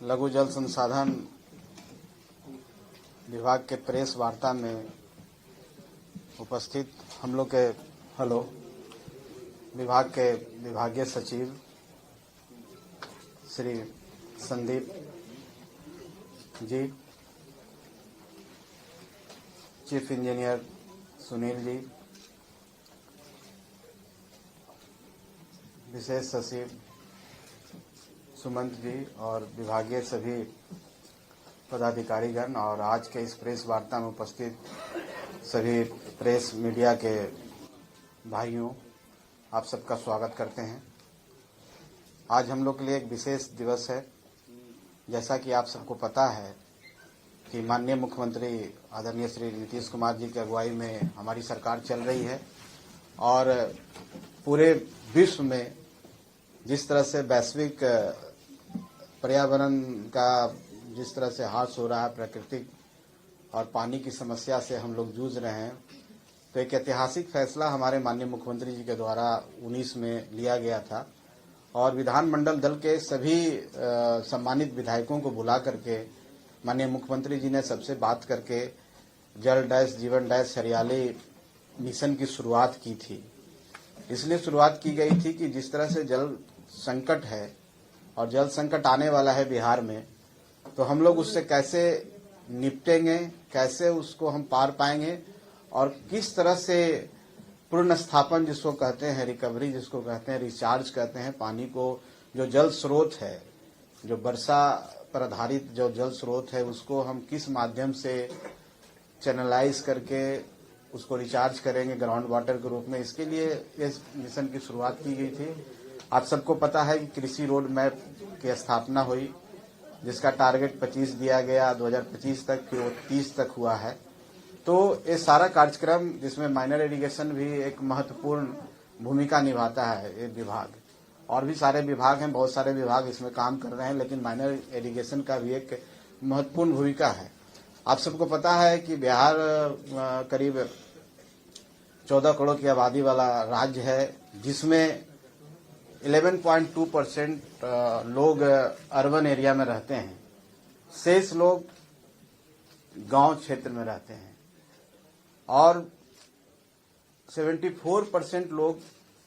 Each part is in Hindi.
लघु जल संसाधन विभाग के प्रेस वार्ता में उपस्थित हम लोग के विभाग के विभागीय सचिव श्री संदीप जी, चीफ इंजीनियर सुनील जी, विशेष सचिव सुमंत जी और विभागीय सभी पदाधिकारीगण और आज के इस प्रेस वार्ता में उपस्थित सभी प्रेस मीडिया के भाइयों, आप सबका स्वागत करते हैं। आज हम लोग के लिए एक विशेष दिवस है। जैसा कि आप सबको पता है कि माननीय मुख्यमंत्री आदरणीय श्री नीतीश कुमार जी की अगुवाई में हमारी सरकार चल रही है और पूरे विश्व में जिस तरह से वैश्विक पर्यावरण का जिस तरह से ह्रास हो रहा है, प्राकृतिक और पानी की समस्या से हम लोग जूझ रहे हैं, तो एक ऐतिहासिक फैसला हमारे माननीय मुख्यमंत्री जी के द्वारा 19 में लिया गया था और विधानमंडल दल के सभी सम्मानित विधायकों को बुला करके माननीय मुख्यमंत्री जी ने सबसे बात करके जल डैश जीवन डैश हरियाली मिशन की शुरुआत की थी। इसलिए शुरुआत की गई थी कि जिस तरह से जल संकट है और जल संकट आने वाला है बिहार में, तो हम लोग उससे कैसे निपटेंगे, कैसे उसको हम पार पाएंगे और किस तरह से पूर्ण स्थापन जिसको कहते हैं, रिकवरी जिसको कहते हैं, रिचार्ज कहते हैं, पानी को जो जल स्रोत है, जो वर्षा पर आधारित जो जल स्रोत है, उसको हम किस माध्यम से चैनलाइज करके उसको रिचार्ज करेंगे ग्राउंड वाटर के रूप में। इसके लिए इस मिशन की शुरुआत की गई थी। आप सबको पता है कि कृषि रोड मैप की स्थापना हुई, जिसका टारगेट 25 दिया गया 2025 तक, फिर वो 30 तक हुआ है। तो ये सारा कार्यक्रम जिसमें माइनर इरिगेशन भी एक महत्वपूर्ण भूमिका निभाता है, ये विभाग और भी सारे विभाग हैं, बहुत सारे विभाग इसमें काम कर रहे हैं, लेकिन माइनर इरिगेशन का भी एक महत्वपूर्ण भूमिका है। आप सबको पता है कि बिहार करीब 14 करोड़ की आबादी वाला राज्य है, जिसमें 11.2% लोग अर्बन एरिया में रहते हैं, शेष लोग गांव क्षेत्र में रहते हैं और 74% लोग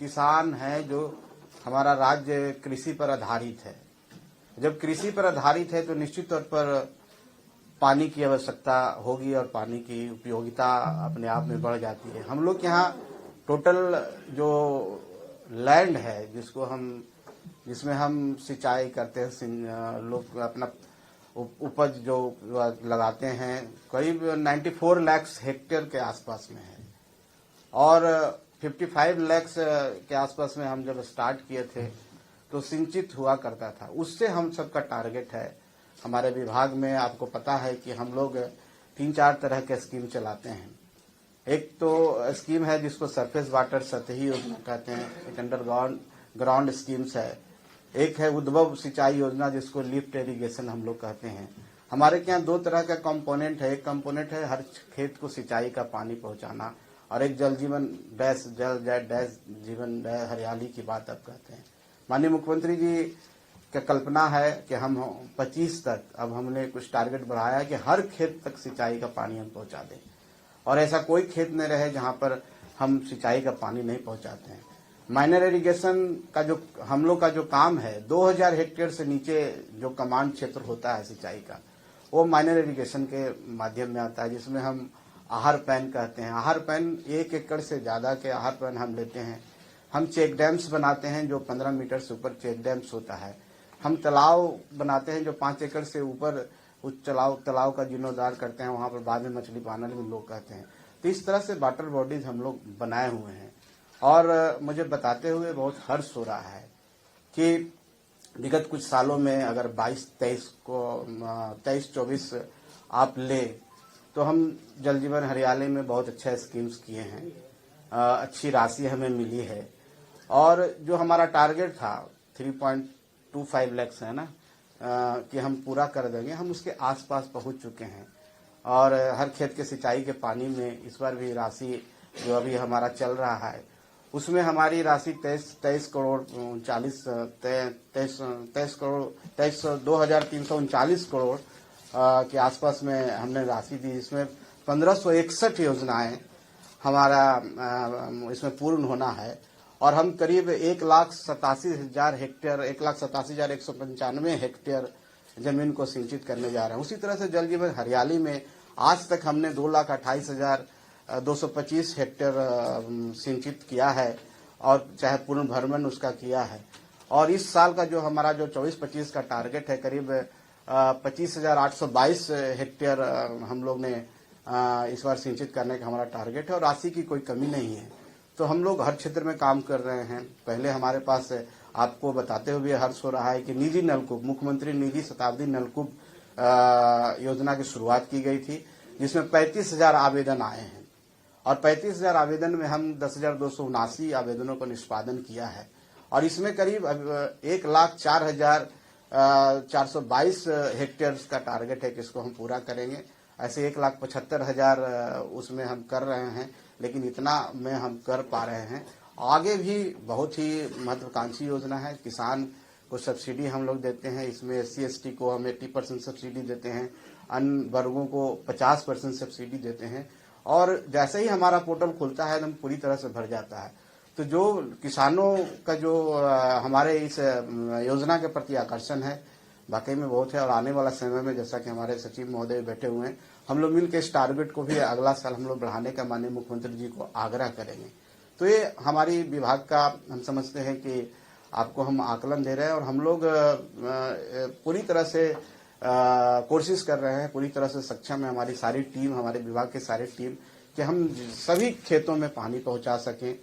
किसान हैं। जो हमारा राज्य कृषि पर आधारित है। जब कृषि पर आधारित है तो निश्चित तौर पर पानी की आवश्यकता होगी और पानी की उपयोगिता अपने आप में बढ़ जाती है। हम लोग यहाँ टोटल जो लैंड है जिसमें हम सिंचाई करते हैं, लोग अपना उपज जो लगाते हैं, करीब 94 लाख हेक्टेयर के आसपास में है और 55 लाख के आसपास में हम जब स्टार्ट किए थे तो सिंचित हुआ करता था। उससे हम सबका टारगेट है हमारे विभाग में। आपको पता है कि हम लोग 3-4 तरह के स्कीम चलाते हैं। एक तो स्कीम है जिसको सरफेस वाटर सतही योजना कहते हैं, एक अंडरग्राउंड स्कीम्स है। एक है उद्भव सिंचाई योजना जिसको लिफ्ट इरिगेशन हम लोग कहते हैं। हमारे यहाँ 2 तरह का कंपोनेंट है। एक कंपोनेंट है हर खेत को सिंचाई का पानी पहुंचाना और एक जल जीवन डैश जल डैश जीवन डैश हरियाली की बात आप कहते हैं। माननीय मुख्यमंत्री जी का कल्पना है कि हम 25 तक, अब हमने कुछ टारगेट बढ़ाया कि हर खेत तक सिंचाई का पानी हम पहुंचा दें और ऐसा कोई खेत नहीं रहे जहां पर हम सिंचाई का पानी नहीं पहुंचाते हैं। माइनर इरिगेशन का जो हम लोग का जो काम है, 2000 हेक्टेयर से नीचे जो कमांड क्षेत्र होता है सिंचाई का, वो माइनर इरिगेशन के माध्यम में आता है, जिसमें हम आहार पैन कहते हैं। आहार पैन 1 एकड़ से ज्यादा के आहार पैन हम लेते हैं। हम चेक डैम्स बनाते हैं जो 15 मीटर से ऊपर चेक डैम्स होता है। हम तालाब बनाते हैं जो 5 एकड़ से ऊपर उस तालाब का जीर्णोद्धार करते हैं, वहां पर बाद में मछली पालन भी लोग कहते हैं। तो इस तरह से वाटर बॉडीज हम लोग बनाए हुए हैं और मुझे बताते हुए बहुत हर्ष हो रहा है कि विगत कुछ सालों में अगर 23-24 आप ले तो हम जल जीवन हरियाली में बहुत अच्छा स्कीम्स किए हैं, अच्छी राशि हमें मिली है और जो हमारा टारगेट था 3.25 लाख है ना, कि हम पूरा कर देंगे, हम उसके आसपास पहुंच चुके हैं और हर खेत के सिंचाई के पानी में इस बार भी राशि जो अभी हमारा चल रहा है उसमें हमारी राशि 23 करोड़ 2339 करोड़ के आसपास में हमने राशि दी, जिसमें 1561 योजनाएं हमारा इसमें पूर्ण होना है। और हम करीब 1,87,000 हेक्टेयर 1,87,195 हेक्टेयर जमीन को सिंचित करने जा रहे हैं। उसी तरह से जल जीवन हरियाली में आज तक हमने 2,28,225 हेक्टेयर सिंचित किया है और चाहे पूर्ण भरमन उसका किया है। और इस साल का जो हमारा जो 24-25 का टारगेट है, करीब 25,822 हेक्टेयर हम लोग ने इस बार सिंचित करने का हमारा टारगेट है और राशि की कोई कमी नहीं है। तो हम लोग हर क्षेत्र में काम कर रहे हैं। पहले हमारे पास आपको बताते हुए हर्ष हो रहा है कि निजी नलकूप, मुख्यमंत्री निजी शताब्दी नलकूप योजना की शुरुआत की गई थी, जिसमें 35,000 आवेदन आए हैं और 35,000 आवेदन में हम 10,279 आवेदनों को निष्पादन किया है और इसमें करीब 1,04,422 हेक्टेयर का टारगेट है कि इसको हम पूरा करेंगे। ऐसे 1,75,000 उसमें हम कर रहे हैं, लेकिन इतना में हम कर पा रहे हैं। आगे भी बहुत ही महत्वाकांक्षी योजना है। किसान को सब्सिडी हम लोग देते हैं, इसमें SC/ST को हम 80% सब्सिडी देते हैं, अन्य वर्गों को 50% सब्सिडी देते हैं और जैसे ही हमारा पोर्टल खुलता है एकदम पूरी तरह से भर जाता है। तो जो किसानों का जो हमारे इस योजना के प्रति आकर्षण है वाकई में बहुत है और आने वाला समय में जैसा कि हमारे सचिव महोदय बैठे हुए हैं, हम लोग मिलकर इस टारगेट को भी अगला साल हम लोग बढ़ाने का माननीय मुख्यमंत्री जी को आग्रह करेंगे। तो ये हमारी विभाग का हम समझते हैं कि आपको हम आकलन दे रहे हैं और हम लोग पूरी तरह से कोशिश कर रहे हैं, पूरी तरह से सक्षम है हमारी सारी टीम, हमारे विभाग की सारी टीम कि हम सभी खेतों में पानी पहुंचा सकें।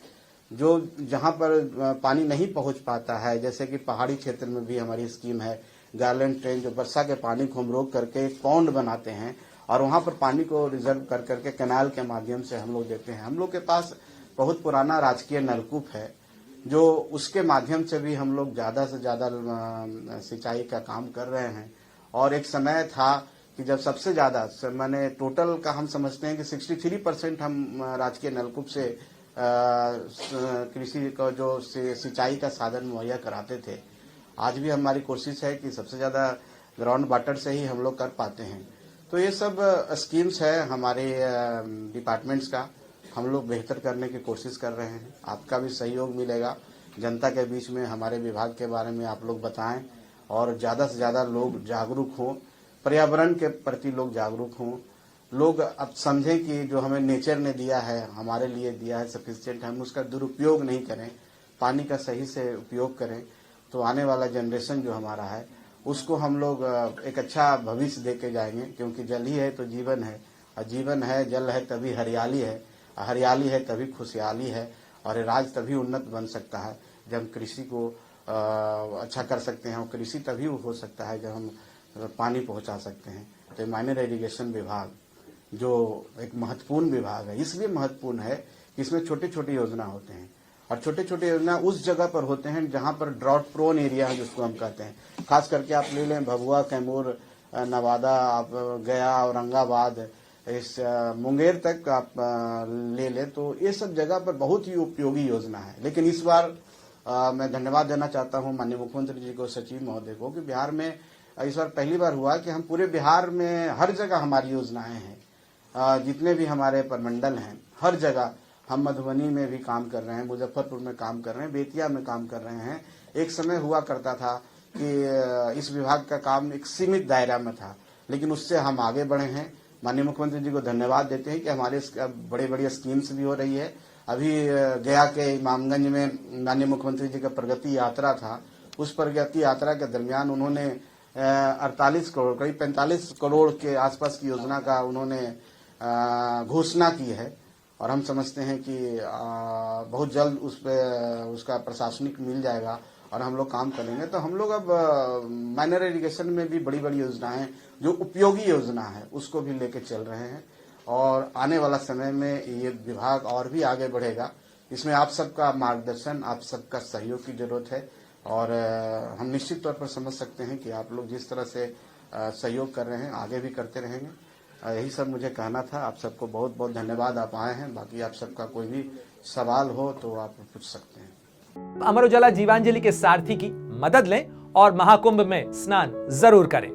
जो जहां पर पानी नहीं पहुंच पाता है, जैसे कि पहाड़ी क्षेत्र में भी हमारी स्कीम है गार्लैंड ट्रेन, जो वर्षा के पानी को हम रोक करके एक पौंड बनाते हैं और वहां पर पानी को रिजर्व कर करके कैनाल के माध्यम से हम लोग देते हैं। हम लोग के पास बहुत पुराना राजकीय नलकूप है, जो उसके माध्यम से भी हम लोग ज्यादा से ज्यादा सिंचाई का काम कर रहे हैं। और एक समय था कि जब सबसे ज्यादा मैंने टोटल का हम समझते हैं कि 63% हम राजकीय नलकूप से कृषि का जो सिंचाई का साधन मुहैया कराते थे। आज भी हमारी कोशिश है कि सबसे ज्यादा ग्राउंड वाटर से ही हम लोग कर पाते हैं। तो ये सब स्कीम्स है हमारे डिपार्टमेंट्स का, हम लोग बेहतर करने की कोशिश कर रहे हैं। आपका भी सहयोग मिलेगा, जनता के बीच में हमारे विभाग के बारे में आप लोग बताएं और ज्यादा से ज्यादा लोग जागरूक हों, पर्यावरण के प्रति लोग जागरूक हों। लोग अब समझें कि जो हमें नेचर ने दिया है, हमारे लिए दिया है, सफिशिएंट है, हम उसका दुरुपयोग नहीं करें, पानी का सही से उपयोग करें। तो आने वाला जनरेशन जो हमारा है उसको हम लोग एक अच्छा भविष्य दे के जाएंगे, क्योंकि जल ही है तो जीवन है और जीवन है, जल है तभी हरियाली है, हरियाली है तभी खुशहाली है और राज्य तभी उन्नत बन सकता है जब हम कृषि को अच्छा कर सकते हैं। और कृषि तभी हो सकता है जब हम पानी पहुंचा सकते हैं। तो माइनर इरिगेशन विभाग जो एक महत्वपूर्ण विभाग है, इसलिए महत्वपूर्ण है कि इसमें छोटे छोटे योजना होते हैं और छोटे छोटे योजना उस जगह पर होते हैं जहां पर ड्रॉट प्रोन एरिया है, जिसको हम कहते हैं। खास करके आप ले लें भभुआ, कैमूर, नवादा, आप गया, औरंगाबाद, इस मुंगेर तक आप ले लें, तो ये सब जगह पर बहुत ही उपयोगी योजना है। लेकिन इस बार मैं धन्यवाद देना चाहता हूं माननीय मुख्यमंत्री जी को, सचिव महोदय को, कि बिहार में इस बार पहली बार हुआ कि हम पूरे बिहार में हर जगह हमारी योजनाएं हैं। जितने भी हमारे प्रमंडल हैं हर जगह, हम मधुबनी में भी काम कर रहे हैं, मुजफ्फरपुर में काम कर रहे हैं, बेतिया में काम कर रहे हैं। एक समय हुआ करता था कि इस विभाग का काम एक सीमित दायरा में था, लेकिन उससे हम आगे बढ़े हैं। माननीय मुख्यमंत्री जी को धन्यवाद देते हैं कि हमारे बड़े बड़ी स्कीम्स भी हो रही है। अभी गया के इमामगंज में माननीय मुख्यमंत्री जी का प्रगति यात्रा था, उस प्रगति यात्रा के दरमियान उन्होंने 48 करोड़ करीब 45 करोड़ के आसपास की योजना का उन्होंने घोषणा की है और हम समझते हैं कि बहुत जल्द उस पे उसका प्रशासनिक मिल जाएगा और हम लोग काम करेंगे। तो हम लोग अब माइनर इरिगेशन में भी बड़ी बड़ी योजनाएं जो उपयोगी योजना है उसको भी लेके चल रहे हैं और आने वाला समय में ये विभाग और भी आगे बढ़ेगा। इसमें आप सबका मार्गदर्शन, आप सबका सहयोग की जरूरत है और हम निश्चित तौर पर समझ सकते हैं कि आप लोग जिस तरह से सहयोग कर रहे हैं आगे भी करते रहेंगे। यही सब मुझे कहना था। आप सबको बहुत बहुत धन्यवाद, आप आए हैं। बाकी आप सबका कोई भी सवाल हो तो आप पूछ सकते हैं। अमर उजाला जीवांजलि के सारथी की मदद लें और महाकुंभ में स्नान जरूर करें।